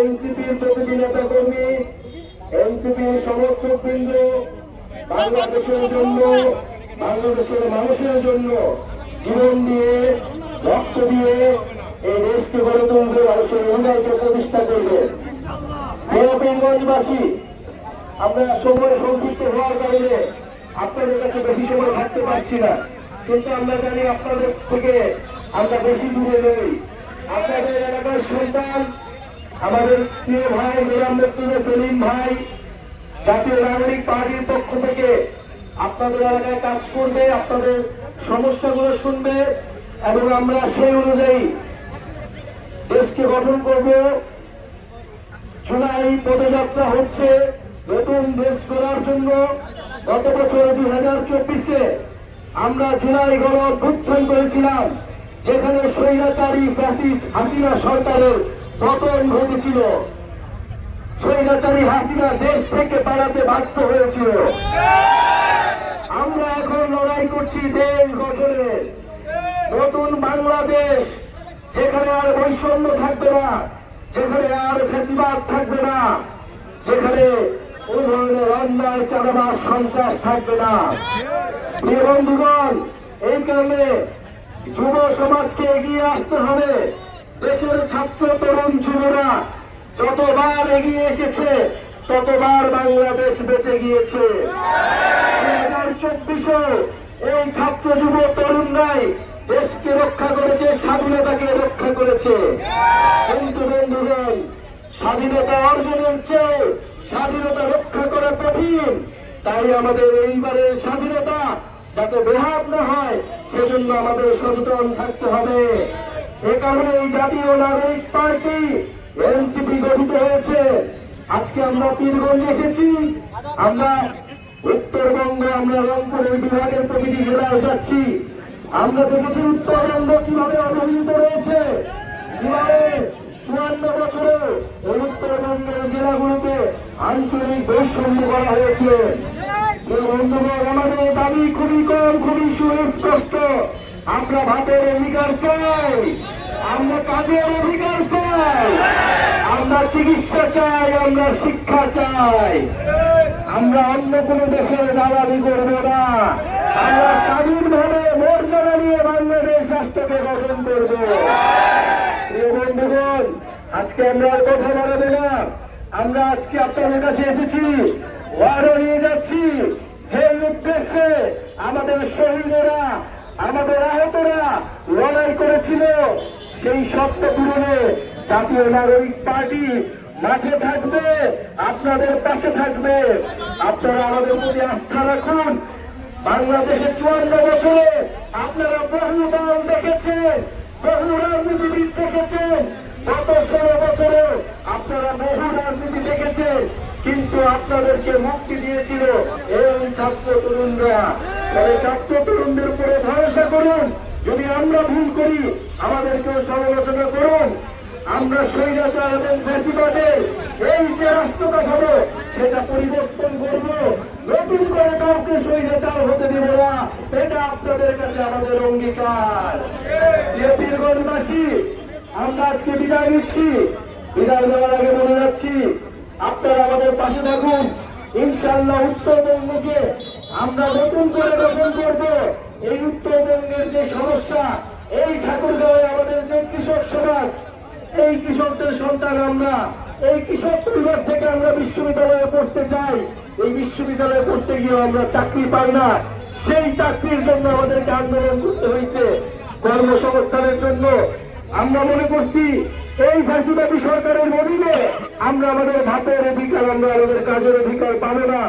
এনসিপির প্রতিটি নেতা কর্মী, এনসিপির সমর্থক বৃন্দ বাংলাদেশের জন্য, বাংলাদেশের মানুষের জন্য জীবন দিয়ে, রক্ত দিয়ে এই দেশকে গড়ে তুলবে, মানুষের উন্নয়নকে প্রতিষ্ঠা করবে। প্রিয় বেঙ্গলবাসী, আমরা সময় সংক্ষিপ্ত হওয়ার কারণে আপনাদের কাছে বেশি সময় থাকতে পারছি না, কিন্তু আমরা জানি আপনাদের থেকে আমরা বেশি দূরে নেই। আপনাদের এলাকার সন্তান আমাদের প্রিয় ভাই গোলাম মুর্তজা সেলিম ভাই জাতীয় নাগরিক পার্টির পক্ষ থেকে আপনাদের এলাকায় কাজ করবে, আপনাদের সমস্যাগুলো শুনবে এবং আমরা সেই অনুযায়ী দেশকে গঠন করব। জুলাই পদযাত্রা হচ্ছে নতুন দেশ গড়ার জন্য। গত বছর 2024-এ আমরা জুলাই গণ অভ্যুত্থান করেছিলাম, যেখানে স্বৈরাচারী ফ্যাসিস্ট হাসিনা সরকারের পতন ঘটেছিল। স্বৈরাচারী হাসিনা দেশ থেকে পালাতে বাধ্য হয়েছিল। আমরা এখন লড়াই করছি দেশ গঠনের, নতুন বাংলাদেশ, যেখানে আর বৈষম্য থাকবে না, যেখানে আর ফ্যাসিবাদ থাকবে না, যেখানে কোন ধরনের অন্যায় চাঁদাবাজ সন্ত্রাস থাকবে না। প্রিয় বন্ধুগণ, এই কারণে যুব সমাজকে এগিয়ে আসতে হবে। দেশের ছাত্র তরুণ যুবরা যতবার এগিয়ে এসেছে ততবার বাংলাদেশ বেঁচে গিয়েছে। 2024-এ এই ছাত্র যুব তরুণরাই দেশকে রক্ষা করেছে, স্বাধীনতাকে রক্ষা করেছে। কিন্তু বন্ধুগণ, স্বাধীনতা অর্জনের চেয়ে স্বাধীনতা রক্ষা করা কঠিন। তাই আমাদের এইবারের স্বাধীনতা যাতে বেহাত না হয়, সেজন্য আমাদের সচেতন থাকতে হবে। এ কারণে এই জাতীয় নাগরিক পার্টি এনসিপি গঠিত হয়েছে। আজকে আমরা পীরগঞ্জে এসেছি, আমরা উত্তরবঙ্গে, আমরা রংপুরের বিভাগের প্রতিটি জেলায় যাচ্ছি। আমরা দেখেছি উত্তরবঙ্গ কিভাবে অবহেলিত রয়েছে, কিভাবে 54 বছরে এই উত্তরবঙ্গের জেলাগুলোতে আঞ্চলিক বৈষম্য করা হয়েছে। বন্ধুগণ, আমাদের দাবি খুবই কম, খুবই সুস্পষ্ট। আমরা ভাতের অধিকার চাই, আমরা কাজের অধিকার চাই, আমরা চিকিৎসা চাই, আমরা শিক্ষা চাই। আমরা অন্য কোন দেশের দালালি করব না। আমরা স্বাধীনভাবে মর্যাদা নিয়ে বাংলাদেশ রাষ্ট্রকে গঠন করব। প্রিয় বন্ধুগণ, আজকে আমরা আর কথা বাড়াবো না। আমরা আজকে আপনাদের কাছে এসেছি, ওয়ারও নিয়ে যাচ্ছি, যে উদ্দেশ্যে আমাদের শহীদেরা, আমাদের আহতরা লড়াই করেছিল, সেই স্বপ্ন পূরণে জাতীয় নাগরিক পার্টি মাঠে থাকবে, আপনাদের পাশে থাকবে। আপনারা আমাদের প্রতি আস্থা রাখুন। বাংলাদেশের 54 বছরে আপনারা বহু দল দেখেছেন, বহু রাজনীতিবিদ দেখেছেন, গত 16 বছরে আপনারা বহু রাজনীতি দেখেছেন, কিন্তু আপনাদেরকে মুক্তি দিয়েছিল এই ছাত্র তরুণরা। তবে ছাত্র তরুণদের উপরে ভরসা করুন। যদি আমরা ভুল করি, আমাদেরকেও সমালোচনা করুন। আমরা স্বৈরাচার এবং ফ্যাসিবাদের এই যে রাষ্ট্রটা হবে, সেটা পরিবর্তন করব। নতুন করে কাউকে স্বৈরাচার হতে দেব না, এটা আপনাদের কাছে আমাদের অঙ্গীকার। পীরগঞ্জবাসী, আমরা আজকে বিদায় নিচ্ছি। বিদায় নেওয়ার আগে বলে যাচ্ছি, আপনারা আমাদের পাশে থাকুন। ইনশাআল্লাহ উত্তরবঙ্গকে আমরা নতুন করে গঠন করব। এই উত্তরবঙ্গের যে সমস্যা, এই ঠাকুরগাঁওয়ে আমাদের যে কৃষক সমাজ, এই কৃষকদের সন্তান আমরা, এই কৃষক পরিবার থেকে আমরা বিশ্ববিদ্যালয়ে পড়তে চাই। এই বিশ্ববিদ্যালয়ে পড়তে গিয়ে আমরা চাকরি পাই না, সেই চাকরির জন্য আমাদেরকে আন্দোলন করতে হয়েছে, কর্মসংস্থানের জন্য। আমরা মনে করছি এই ফ্যাসিবাদী সরকারের অধীনে আমরা আমাদের ভাতের অধিকার, আমরা আমাদের কাজের অধিকার পাবো না।